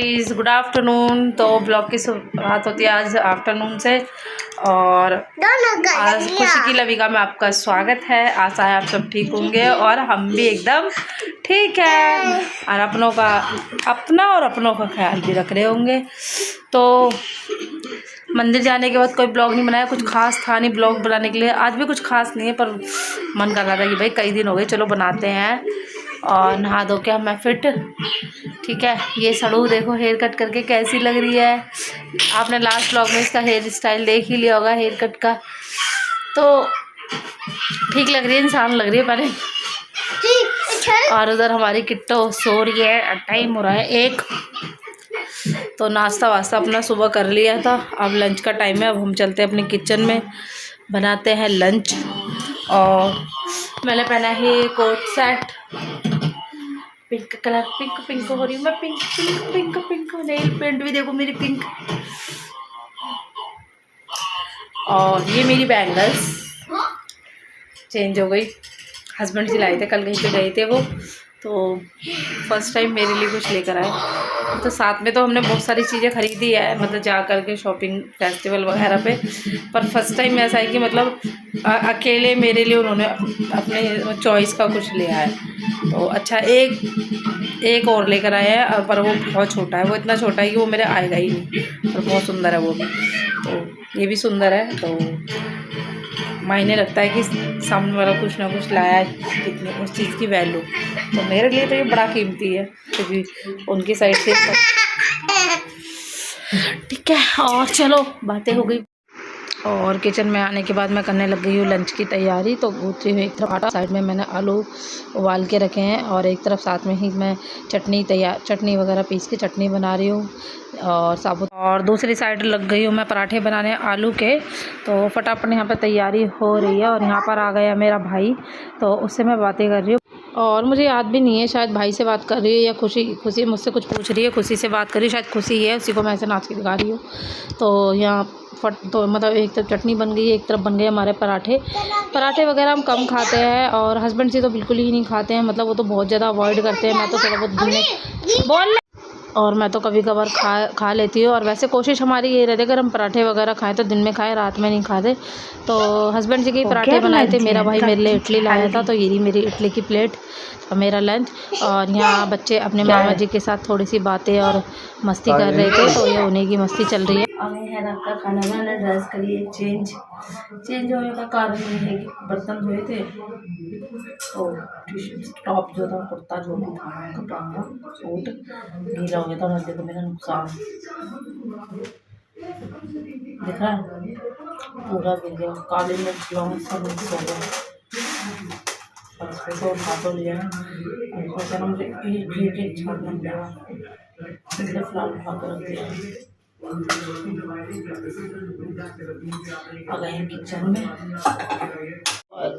Guys, good afternoon. तो blog की शुरुआत होती है आज आफ्टरनून से और आज खुशी की लविका में आपका स्वागत है। आशा है आप सब ठीक होंगे और हम भी एकदम ठीक है और अपनों का ख्याल भी रख रहे होंगे। तो मंदिर जाने के बाद कोई ब्लॉग नहीं बनाया, कुछ खास था नहीं ब्लॉग बनाने के लिए। आज भी कुछ खास नहीं है पर मन कर रहा था कि भाई कई दिन हो गए, चलो बनाते हैं। और नहा धो के मैं फिट, ठीक है। ये सड़ू देखो हेयर कट करके कैसी लग रही है। आपने लास्ट ब्लॉग में इसका हेयर स्टाइल देख ही लिया होगा हेयर कट का, तो ठीक लग रही है, इंसान लग रही है पहले। और उधर हमारी किट्टो सो रही है, टाइम हो रहा है 1। तो नाश्ता वास्ता अपना सुबह कर लिया था, अब लंच का टाइम है। अब हम चलते हैं अपने किचन में, बनाते हैं लंच। और मैंने पहना है coat set pink colour, pink हो रही हूँ मैं, पिंक। नेल पेंट भी देखो मेरी पिंक। और ये मेरी बैंगल्स चेंज हो गई, हस्बैंड जी लाए थे, कल कहीं पे गए थे वो, तो फर्स्ट टाइम मेरे लिए कुछ लेकर आए। तो साथ में तो हमने बहुत सारी चीज़ें खरीदी है, मतलब जा कर के शॉपिंग फेस्टिवल वगैरह पे, पर फर्स्ट टाइम ऐसा है कि मतलब अकेले मेरे लिए उन्होंने अपने चॉइस का कुछ लिया है। तो अच्छा, एक और लेकर आए हैं, पर वो बहुत छोटा है, वो इतना छोटा है कि वो मेरे आएगा ही नहीं, पर बहुत सुंदर है वो भी। तो ये भी सुंदर है, तो मायने रखता है कि सामने वाला कुछ ना कुछ लाया है, कितनी उस चीज़ की वैल्यू। तो मेरे लिए तो ये बड़ा कीमती है, क्योंकि उनकी साइड से ठीक है। और चलो बातें हो गई, और किचन में आने के बाद मैं करने लग गई हूँ लंच की तैयारी। तो गूंथती हुई एक तरफ आटा, साइड में मैंने आलू उबाल के रखे हैं, और एक तरफ साथ में ही मैं चटनी वगैरह पीस के चटनी बना रही हूँ और साबुत। और दूसरी साइड लग गई हूँ मैं पराठे बनाने आलू के। तो फटाफट यहाँ पर तैयारी हो रही है। और यहाँ पर आ गया मेरा भाई, तो उससे मैं बातें कर रही हूँ। और मुझे याद भी नहीं है, शायद भाई से बात कर रही है या खुशी मुझसे कुछ पूछ रही है, खुशी से बात कर रही है, शायद खुशी ही है, उसी को मैं ऐसे नाच के दिखा रही हूँ। तो यहाँ तो मतलब एक तरफ चटनी बन गई है, एक तरफ बन गए हमारे पराठे वगैरह हम कम खाते हैं, और हस्बैंड जी तो बिल्कुल ही नहीं खाते हैं, मतलब वो तो बहुत ज़्यादा अवॉइड करते हैं। मैं तो थोड़ा बहुत और मैं तो कभी कभार खा लेती हूँ। और वैसे कोशिश हमारी ये रहती है अगर हम पराठे वगैरह खाएं तो दिन में खाएं, रात में नहीं खाते। तो हस्बैंड जी के पराठे बनाए थे, मेरा भाई मेरे लिए इडली लाया था, तो ये रही मेरी इडली की प्लेट और मेरा लंच। और यहाँ बच्चे अपने मामा जी के साथ थोड़ी सी बातें और मस्ती कर रहे थे, तो ये उन्हीं की मस्ती चल रही है। अभी है रात का खाना, मैंने ड्रेस करी चेंज होने का कारण ये है कि बर्तन धोए थे, तो टॉप जो था, कुर्ता जो भी था, कपड़ा था, सूट गीला हो गया था। देखो मेरा नुकसान दिख रहा है, पूरा गिर गया, काले में ब्लाउज सब मिक्स हो गया। और इसको तो उठा तो लिया है, और सोचा ना मुझे एक छाड़ना पड़ेगा, इसलिए फिलहाल उठा कर रख दिया। आ गए किचन में, और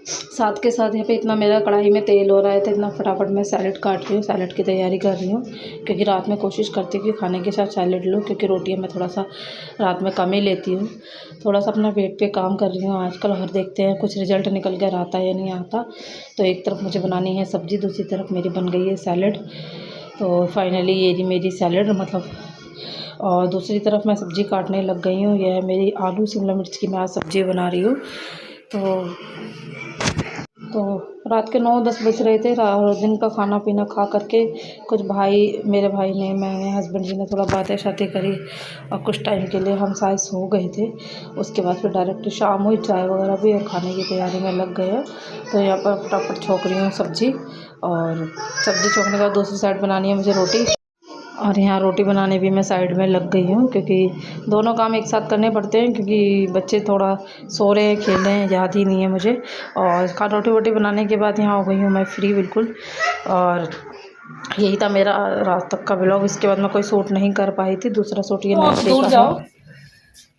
साथ के साथ यहाँ पे इतना मेरा कढ़ाई में तेल हो रहा है, तो इतना फटाफट मैं सैलेड काट रही हूँ, सैलेड की तैयारी कर रही हूँ। क्योंकि रात में कोशिश करती हूँ कि खाने के साथ सैलेड लूँ, क्योंकि रोटियाँ मैं थोड़ा सा रात में कम ही लेती हूँ। थोड़ा सा अपना वेट पे काम कर रही हूँ आजकल, और देखते हैं कुछ रिजल्ट निकल कर आता है या नहीं आता। तो एक तरफ मुझे बनानी है सब्ज़ी, दूसरी तरफ मेरी बन गई है सैलेड। तो फाइनली ये रही मेरी सैलेड, मतलब। और दूसरी तरफ मैं सब्ज़ी काटने लग गई हूँ। यह है मेरी आलू शिमला मिर्च की मैं आज सब्ज़ी बना रही हूँ। तो रात के 9-10 बज रहे थे, और दिन का खाना पीना खा करके कुछ मेरे भाई ने, मैंने, हस्बैंड जी ने थोड़ा बातें शातें करी, और कुछ टाइम के लिए हम शायद सो गए थे। उसके बाद फिर डायरेक्ट शाम हुई, चाय वगैरह भी, और खाने की तैयारी में लग गए। तो यहाँ पर फटाफट छोंक रही हूँ सब्ज़ी, और सब्ज़ी छोंकने के बाद दूसरी साइड बनानी है मुझे रोटी। और यहाँ रोटी बनाने भी मैं साइड में लग गई हूँ, क्योंकि दोनों काम एक साथ करने पड़ते हैं, क्योंकि बच्चे थोड़ा सो रहे हैं, खेल रहे हैं, याद ही नहीं है मुझे। और रोटी वोटी बनाने के बाद यहाँ हो गई हूँ मैं फ्री बिल्कुल। और यही था मेरा रात तक का ब्लॉग। इसके बाद मैं कोई शूट नहीं कर पाई थी, दूसरा शूट ये नेक्स्ट डे का है।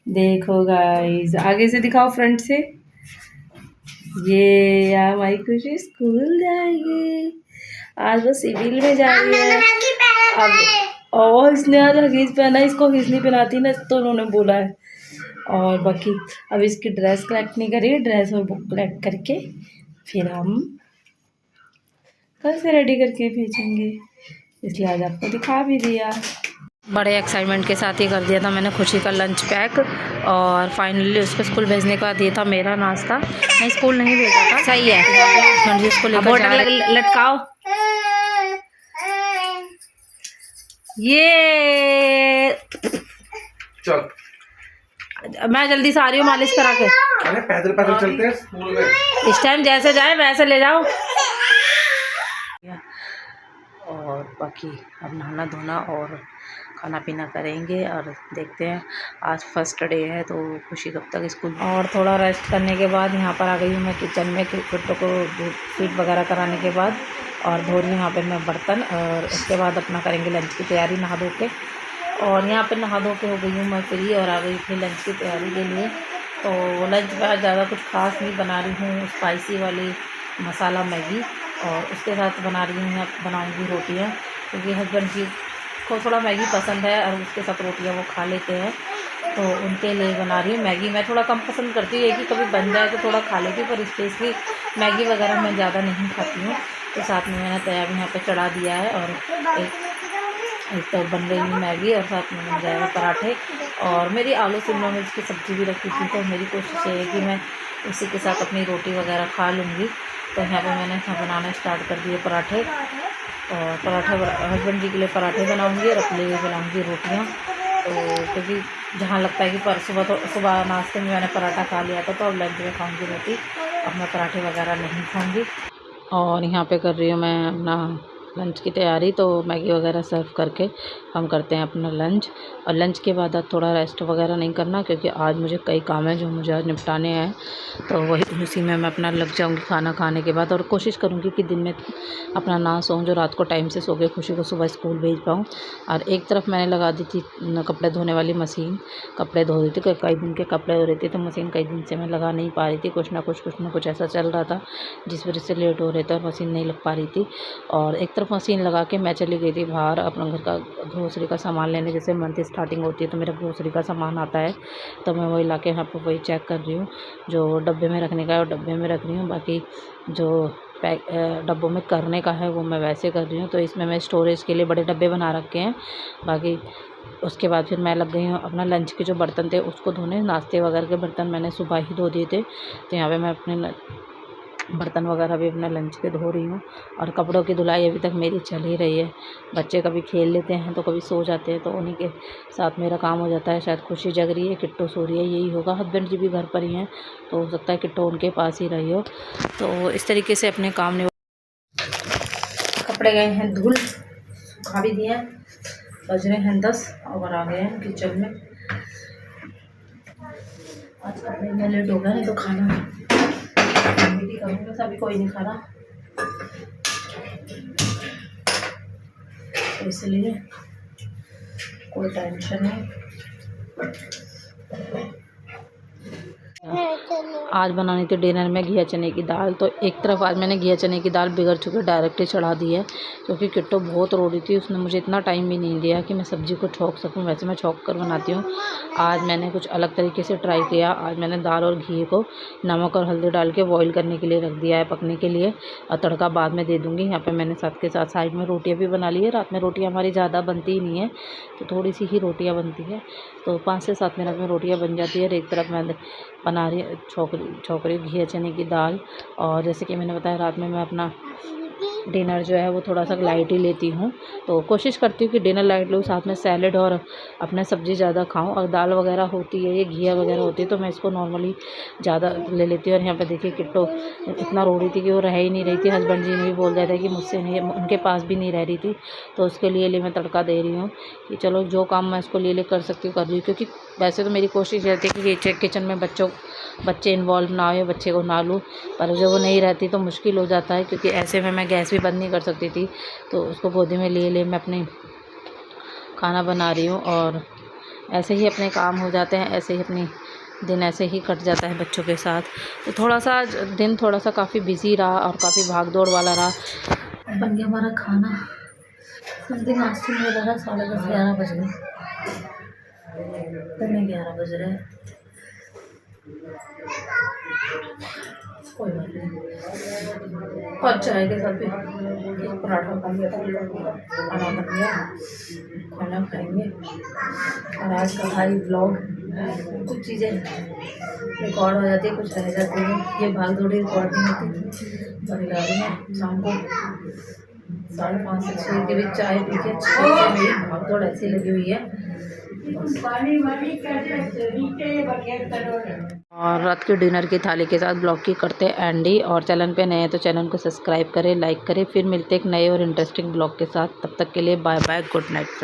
देखो गाइस, आगे से दिखाओ, फ्रंट से। ये हमारी खुशी स्कूल जाएगी आज, वो सिविल में जा रही है। अब और इसने आज हगीज पहना, इसको हगीज नहीं पहनाती ना, तो उन्होंने बोला है। और बाकी अब इसकी ड्रेस कलेक्ट नहीं करी, ड्रेस और बुक कलेक्ट करके फिर हम कल से रेडी करके भेजेंगे। इसलिए आज आपको दिखा भी दिया। बड़े एक्साइटमेंट के साथ ही कर दिया था मैंने खुशी का लंच पैक, और फाइनली उसको स्कूल भेजने का दिया था मेरा नाश्ता। मैं स्कूल नहीं भेजा था। सही है, इसको लेकर लटकाओ। ये चल, मैं जल्दी से आ रही हूँ मालिश करा के। अरे पैदल पैदल चलते हैं स्कूल में, इस टाइम जैसे जाए वैसे ले जाओ। और बाकी अब नहाना धोना और खाना पीना करेंगे, और देखते हैं आज फर्स्ट डे है तो खुशी कब तक स्कूल। और थोड़ा रेस्ट करने के बाद यहाँ पर आ गई हूँ मैं किचन में, कुत्तों को फीड वगैरह कराने के बाद, और धो रही हूँ यहाँ पर मैं बर्तन, और उसके बाद अपना करेंगे लंच की तैयारी नहा धो के। और यहाँ पर नहा धो के हो गई हूँ मैं फ्री, और आ गई अपनी लंच की तैयारी के लिए। तो लंच में ज़्यादा कुछ खास नहीं बना रही हूँ, स्पाइसी वाली मसाला मैगी, और उसके साथ बना रही हूँ बनाऊँगी रोटियाँ, क्योंकि हस्बैंड जी को थोड़ा मैगी पसंद है और उसके साथ रोटियाँ वो खा लेते हैं, तो उनके लिए बना रही हूँ मैगी। मैं थोड़ा कम पसंद करती हूँ, कि कभी बन जाए तो थोड़ा खा लेती हूँ, पर स्पेशली मैगी वगैरह मैं ज़्यादा नहीं खाती हूँ। तो साथ में मैंने तैयार यहाँ पर चढ़ा दिया है, और एक तो बन रही है मैगी, और साथ में बन जाएगा पराठे, और मेरी आलू शिमला मिर्च की सब्ज़ी भी रखी थी, तो मेरी कोशिश ये है कि मैं उसी के साथ अपनी रोटी वगैरह खा लूँगी। तो यहाँ पे मैंने बनाना स्टार्ट कर दिए पराठे, और पराठे हस्बैंड जी के लिए पराठे बनाऊँगी और अपने लिए बनाऊँगी रोटियाँ। तो क्योंकि जहाँ लगता है कि सुबह नाश्ते में मैंने पराठा खा लिया था, तो अब लंच में खाऊँगी रोटी, अब मैं पराठे वगैरह नहीं खाऊँगी। और यहाँ पे कर रही हूँ मैं अपना लंच की तैयारी, तो मैगी वगैरह सर्व करके हम करते हैं अपना लंच। और लंच के बाद आज थोड़ा रेस्ट वगैरह नहीं करना, क्योंकि आज मुझे कई काम हैं जो मुझे आज निपटाने हैं, तो वही उसी में मैं अपना लग जाऊंगी खाना खाने के बाद। और कोशिश करूंगी कि दिन में अपना ना सोऊं, जो रात को टाइम से सो के खुशी को सुबह स्कूल भेज पाऊँ। और एक तरफ मैंने लगा दी थी कपड़े धोने वाली मशीन, कपड़े धो रही थी, कई दिन के कपड़े हो रहे थे, तो मशीन कई दिन से मैं लगा नहीं पा रही थी, कुछ ना कुछ ऐसा चल रहा था जिस वजह से लेट हो रहे थे और मशीन नहीं लग पा रही थी। और एक तरफ मशीन लगा के मैं चली गई थी बाहर अपना घर का ग्रोसरी का सामान लेने। जैसे मंथ स्टार्टिंग होती है तो मेरा ग्रोसरी का सामान आता है, तो मैं वही ला के यहाँ पर वही चेक कर रही हूँ, जो डब्बे में रखने का है वो डब्बे में रख रही हूँ, बाकी जो पैक डब्बों में करने का है वो मैं वैसे कर रही हूँ। तो इसमें मैं स्टोरेज के लिए बड़े डब्बे बना रखे हैं। बाकी उसके बाद फिर मैं लग गई हूँ अपना लंच के जो बर्तन थे उसको धोने। नाश्ते वगैरह के बर्तन मैंने सुबह ही धो दिए थे, तो यहाँ पे मैं अपने बर्तन वगैरह भी अपने लंच के धो रही हूँ। और कपड़ों की धुलाई अभी तक मेरी चल ही रही है। बच्चे कभी खेल लेते हैं तो कभी सो जाते हैं, तो उन्हीं के साथ मेरा काम हो जाता है। शायद खुशी जग रही है, किट्टू सो रही है, यही होगा। हस्बैंड जी भी घर पर ही हैं, तो हो सकता है किट्टू उनके पास ही रही हो। तो इस तरीके से अपने काम कपड़े गए हैं धुल, सुखा भी दिए, बज रहे हैं 10 और आ गए हैं किचन में। आज कपड़े में लेट हो गए हैं तो खाना भी करूँगा, सभी कोई नहीं खा रहा, तो इसलिए कोई टेंशन नहीं। आज बनानी थी डिनर में घिया चने की दाल, तो एक तरफ आज मैंने घिया चने की दाल बिगड़ चुके डायरेक्ट ही चढ़ा दी है, क्योंकि किट्टू बहुत रो रही थी। उसने मुझे इतना टाइम भी नहीं दिया कि मैं सब्ज़ी को छौंक सकूं, वैसे मैं छौंक कर बनाती हूँ। आज मैंने कुछ अलग तरीके से ट्राई किया। आज मैंने दाल और घी को नमक और हल्दी डाल के बॉयल करने के लिए रख दिया है पकने के लिए, और तड़का बाद में दे दूँगी। यहाँ पर मैंने साथ के साथ साइड में रोटियाँ भी बना ली है। रात में रोटियाँ हमारी ज़्यादा बनती ही नहीं है, तो थोड़ी सी ही रोटियाँ बनती है, तो 5 से 7 मिनट में रोटियाँ बन जाती है। और एक तरफ मैं बना रही छोकरी घिया चने की दाल। और जैसे कि मैंने बताया रात में मैं अपना डिनर जो है वो थोड़ा सा लाइट ही लेती हूँ, तो कोशिश करती हूँ कि डिनर लाइट लूँ, साथ में सैलेड और अपना सब्ज़ी ज़्यादा खाऊं। और दाल वगैरह होती है, ये घिया वगैरह होती है, तो मैं इसको नॉर्मली ज़्यादा ले लेती हूँ। और यहाँ पे देखिए किट्टू इतना रो रही थी कि वो रह ही नहीं रही थी। हस्बैंड जी ने भी बोल दिया था कि मुझसे नहीं, उनके पास भी नहीं रह रही थी, तो उसके लिए मैं तड़का दे रही हूँ कि चलो जो काम मैं इसको ले कर सकती हूँ कर रही हूँ। क्योंकि वैसे तो मेरी कोशिश रहती है कि किचन में बच्चे इन्वॉल्व ना हो, बच्चे को ना लूँ, पर जब वो नहीं रहती तो मुश्किल हो जाता है, क्योंकि ऐसे में मैं गैस भी बंद नहीं कर सकती थी। तो उसको गोदी में लिए मैं अपने खाना बना रही हूँ, और ऐसे ही अपने काम हो जाते हैं, ऐसे ही अपनी दिन ऐसे ही कट जाता है बच्चों के साथ। तो थोड़ा सा दिन थोड़ा सा काफ़ी बिजी रहा और काफ़ी भाग दौड़ वाला रहा। बन गया हमारा खाना, समथिंग नाश्ते में ज़रा 10:30-11 बज गए, तो 11 बज रहे हैं। कोई बात नहीं। और चाय के साथ भी एक पराठा खा लिया था, खाना बन गया, खाना खाएंगे। और आज का भाई ब्लॉग कुछ चीज़ें रिकॉर्ड हो जाती है, कुछ रह जाती है। ये भाग दौड़ी रिकॉर्ड नहीं होती। और में शाम को 5:30 से 6 के बीच चाय पी के 6 से मेरी भाग दौड़ ऐसी लगी हुई है। और रात के डिनर की थाली के साथ ब्लॉग की करते हैं एंडी। और चैनल पे नए हैं तो चैनल को सब्सक्राइब करें, लाइक करें। फिर मिलते एक नए और इंटरेस्टिंग ब्लॉग के साथ। तब तक के लिए बाय बाय, गुड नाइट।